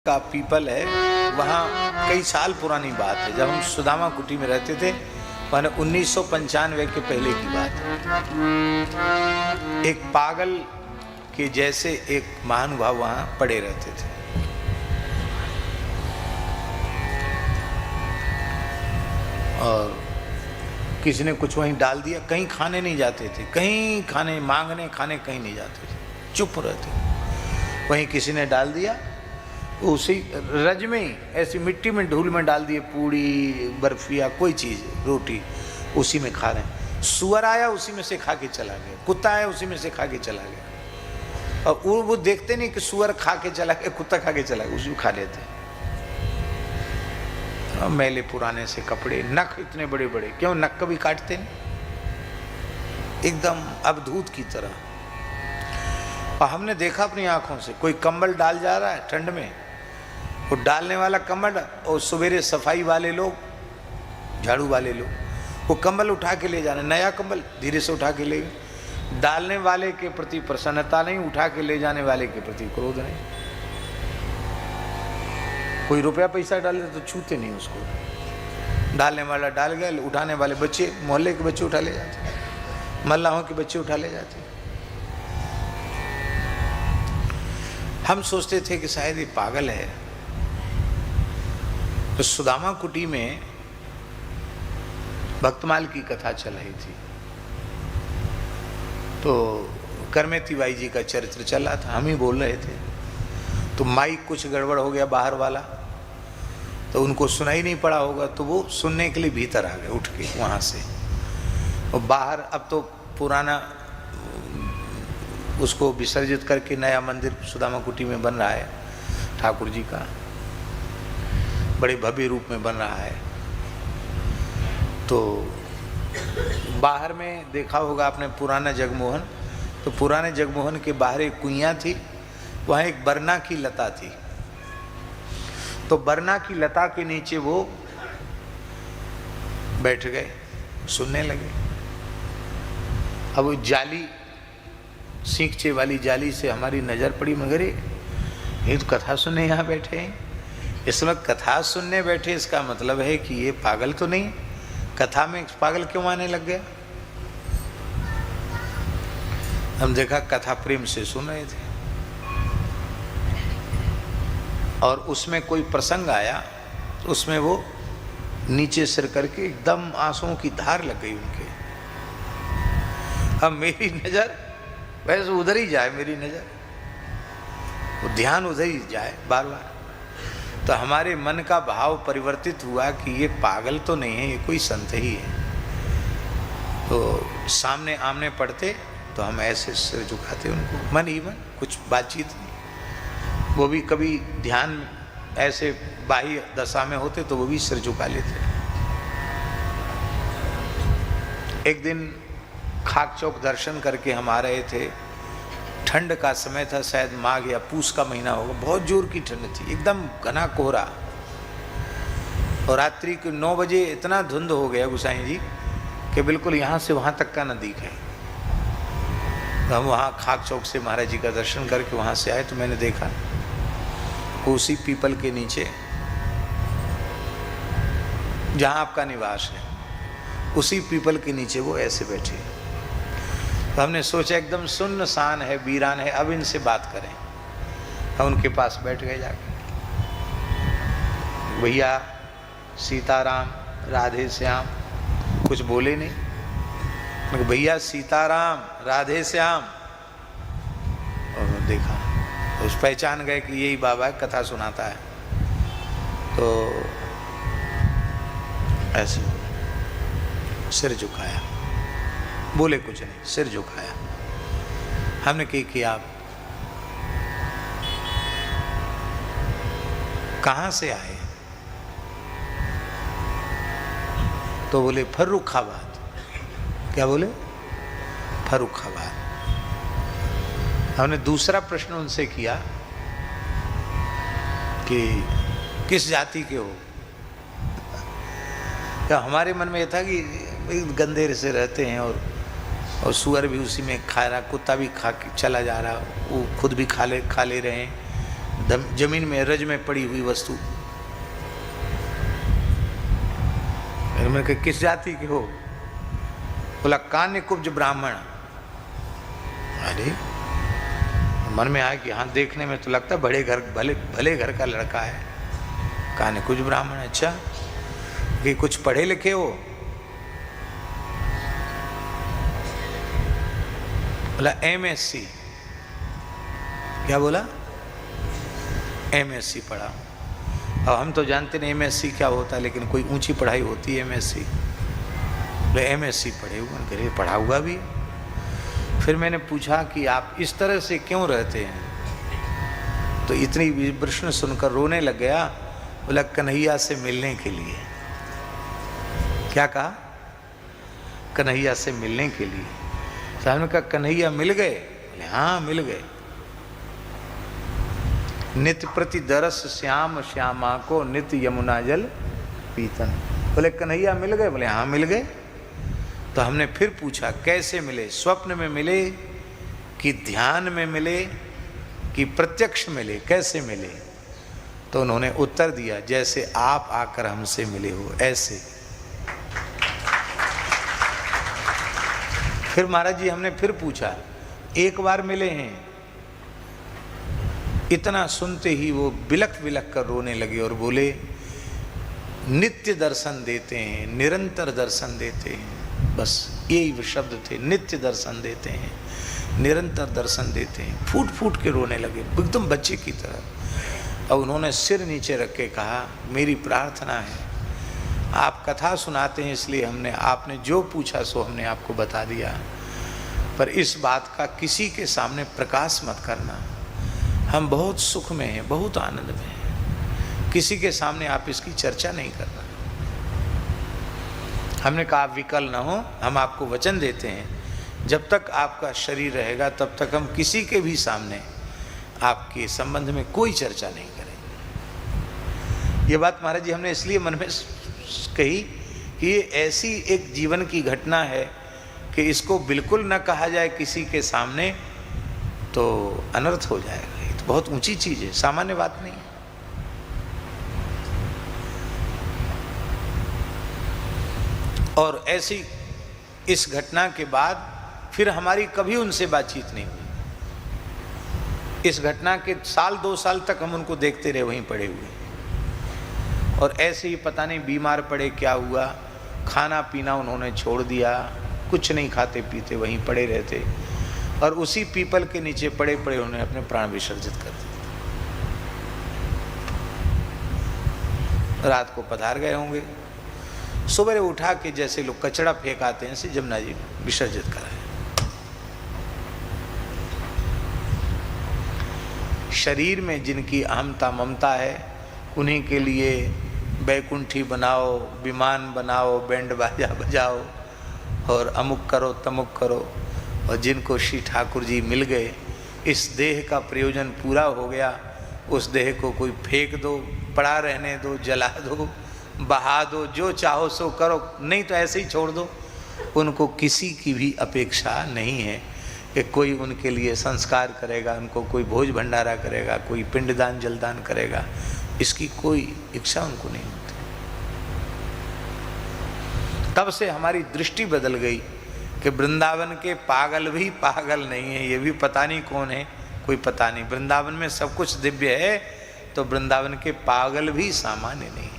का पीपल है, वहाँ कई साल पुरानी बात है, जब हम सुदामा कुटी में रहते थे, माने 1995 के पहले की बात है। एक पागल के जैसे एक महानुभाव वहाँ पड़े रहते थे। और किसी ने कुछ वहीं डाल दिया, कहीं खाने नहीं जाते थे, कहीं खाने मांगने खाने कहीं नहीं जाते थे, चुप रहते। वहीं किसी ने डाल दिया, उसी रज में ही ऐसी मिट्टी में धूल में डाल दिए, पूड़ी बर्फिया कोई चीज़ रोटी उसी में खा रहे हैं। सुअर आया उसी में से खा के चला गया, कुत्ता आया उसी में से खा के चला गया। और वो देखते नहीं कि सुअर खा के चला गया, कुत्ता खा के चला गया, उसी को खा लेते हैं। मैले पुराने से कपड़े, नख इतने बड़े बड़े, क्यों नख कभी काटते नहीं, एकदम अवधूत की तरह। और हमने देखा अपनी आंखों से, कोई कंबल डाल जा रहा है ठंड में, वो डालने वाला कंबल, और सवेरे सफाई वाले लोग, झाड़ू वाले लोग, वो कंबल उठा के ले जाने, नया कंबल धीरे से उठा के ले गए। डालने वाले के प्रति प्रसन्नता नहीं, उठा के ले जाने वाले के प्रति क्रोध नहीं। कोई रुपया पैसा डाले तो छूते नहीं उसको। डालने वाला डाल गया, उठाने वाले बच्चे, मोहल्ले के बच्चे उठा ले जाते, मल्लाहों के बच्चे उठा ले जाते। हम सोचते थे कि शायद ये पागल है। तो सुदामा कुटी में भक्तमाल की कथा चल रही थी, तो करमेती बाई जी का चरित्र चल रहा था, हम ही बोल रहे थे। तो माइक कुछ गड़बड़ हो गया बाहर वाला, तो उनको सुनाई नहीं पड़ा होगा, तो वो सुनने के लिए भीतर आ गए उठ के वहाँ से। और बाहर अब तो पुराना उसको विसर्जित करके नया मंदिर सुदामा कुटी में बन रहा है, ठाकुर जी का बड़े भव्य रूप में बन रहा है। तो बाहर में देखा होगा आपने पुराना जगमोहन, तो पुराने जगमोहन के बाहर एक कुइयाँ थी, वहाँ एक बरना की लता थी। तो बरना की लता के नीचे वो बैठ गए, सुनने लगे। अब वो जाली, सींकचे वाली जाली से हमारी नज़र पड़ी, मगर ये तो कथा सुनने यहाँ बैठे हैं। इस वक्त कथा सुनने बैठे, इसका मतलब है कि ये पागल तो नहीं, कथा में पागल क्यों आने लग गया। हम देखा कथा प्रेम से सुन रहे थे, और उसमें कोई प्रसंग आया, उसमें वो नीचे सिर करके एकदम आंसुओं की धार लग गई उनके। अब मेरी नज़र वैसे उधर ही जाए, मेरी नज़र, वो ध्यान उधर ही जाए बार बार। तो हमारे मन का भाव परिवर्तित हुआ कि ये पागल तो नहीं है, ये कोई संत ही है। तो सामने आमने पड़ते तो हम ऐसे सिर झुकाते उनको, मन ही मन, कुछ बातचीत नहीं। वो भी कभी ध्यान ऐसे बाह्य दशा में होते तो वो भी सिर झुका लेते। एक दिन खाक चौक दर्शन करके हम आ रहे थे, ठंड का समय था, शायद माघ या पूस का महीना होगा, बहुत जोर की ठंड थी, एकदम घना कोहरा। और रात्रि के 9 बजे इतना धुंध हो गया गोसाई जी कि बिल्कुल यहाँ से वहाँ तक का न दिखे। तो हम वहाँ खाक चौक से महाराज जी का दर्शन करके वहाँ से आए, तो मैंने देखा उसी पीपल के नीचे जहाँ आपका निवास है, उसी पीपल के नीचे वो ऐसे बैठे। तो हमने सोचा एकदम सुन्नसान है, वीरान है, अब इनसे बात करें। हम उनके पास बैठ गए जाके, भैया सीताराम राधे श्याम, कुछ बोले नहीं। मैं भैया सीताराम राधे श्याम, और देखा उस पहचान गए कि यही बाबा कथा सुनाता है। तो ऐसे सिर झुकाया, बोले कुछ नहीं, सिर झुकाया। हमने कि आप कहाँ से आए? तो बोले फर्रुखाबाद। क्या बोले? फर्रुखाबाद। हमने दूसरा प्रश्न उनसे किया कि किस जाति के हो? क्या हमारे मन में यह था कि गंधेर से रहते हैं, और सुअर भी उसी में खा रहा, कुत्ता भी खा के चला जा रहा, वो खुद भी खा ले रहे हैं, जमीन में रज में पड़ी हुई वस्तु। मैंने कहा किस जाति के हो? बोला कान्य कुब्ज ब्राह्मण। अरे मन में आया कि हाँ देखने में तो लगता भले घर का लड़का है। कान्य कुब्ज ब्राह्मण, अच्छा कि कुछ पढ़े लिखे हो? बोला MSc। क्या बोला? MSc पढ़ा। अब हम तो जानते नहीं MSc क्या होता, लेकिन कोई ऊंची पढ़ाई होती है MSc। बोले MSc पढ़े हुए, करे पढ़ा हुआ भी। फिर मैंने पूछा कि आप इस तरह से क्यों रहते हैं? तो इतनी प्रश्न सुनकर रोने लग गया। बोला कन्हैया से मिलने के लिए। क्या कहा? कन्हैया से मिलने के लिए। साहब ने कहा कन्हैया मिल गए? बोले हाँ मिल गए। नित्य प्रति दरस श्याम श्यामा को नित्य यमुना जल पीतन। बोले कन्हैया मिल गए? बोले हाँ मिल गए। तो हमने फिर पूछा कैसे मिले? स्वप्न में मिले कि ध्यान में मिले कि प्रत्यक्ष मिले, कैसे मिले? तो उन्होंने उत्तर दिया जैसे आप आकर हमसे मिले हो ऐसे। फिर महाराज जी हमने फिर पूछा, एक बार मिले हैं? इतना सुनते ही वो बिलख बिलख कर रोने लगे और बोले नित्य दर्शन देते हैं, निरंतर दर्शन देते हैं। बस यही शब्द थे, नित्य दर्शन देते हैं, निरंतर दर्शन देते हैं। फूट फूट के रोने लगे एकदम बच्चे की तरह। और उन्होंने सिर नीचे रख के कहा मेरी प्रार्थना है, आप कथा सुनाते हैं इसलिए हमने आपने जो पूछा सो हमने आपको बता दिया, पर इस बात का किसी के सामने प्रकाश मत करना। हम बहुत सुख में हैं, बहुत आनंद में हैं, किसी के सामने आप इसकी चर्चा नहीं करना। हमने कहा आप विकल न हो, हम आपको वचन देते हैं जब तक आपका शरीर रहेगा तब तक हम किसी के भी सामने आपके संबंध में कोई चर्चा नहीं करेंगे। ये बात महाराज जी हमने इसलिए मन में कही कि ये ऐसी एक जीवन की घटना है कि इसको बिल्कुल न कहा जाए किसी के सामने तो अनर्थ हो जाएगा। ये तो बहुत ऊंची चीज है, सामान्य बात नहीं है। और ऐसी इस घटना के बाद फिर हमारी कभी उनसे बातचीत नहीं हुई। इस घटना के साल 2 साल तक हम उनको देखते रहे वहीं पड़े हुए, और ऐसे ही पता नहीं बीमार पड़े क्या हुआ, खाना पीना उन्होंने छोड़ दिया, कुछ नहीं खाते पीते वहीं पड़े रहते, और उसी पीपल के नीचे पड़े पड़े उन्होंने अपने प्राण विसर्जित कर दिए। रात को पधार गए होंगे, सुबह उठा के जैसे लोग कचरा फेंक आते हैं ऐसे जमुना जी विसर्जित कराए। शरीर में जिनकी अहमता ममता है उन्हीं के लिए बैकुंठी बनाओ, विमान बनाओ, बैंड बाजा बजाओ और अमुक करो तमुक करो, और जिनको श्री ठाकुर जी मिल गए, इस देह का प्रयोजन पूरा हो गया, उस देह को कोई फेंक दो, पड़ा रहने दो, जला दो, बहा दो, जो चाहो सो करो, नहीं तो ऐसे ही छोड़ दो। उनको किसी की भी अपेक्षा नहीं है कि कोई उनके लिए संस्कार करेगा, उनको कोई भोज भंडारा करेगा, कोई पिंडदान जलदान करेगा, इसकी कोई इच्छा उनको नहीं होती। तब से हमारी दृष्टि बदल गई कि वृंदावन के पागल भी पागल नहीं है, ये भी पता नहीं कौन है, कोई पता नहीं। वृंदावन में सब कुछ दिव्य है तो वृंदावन के पागल भी सामान्य नहीं है।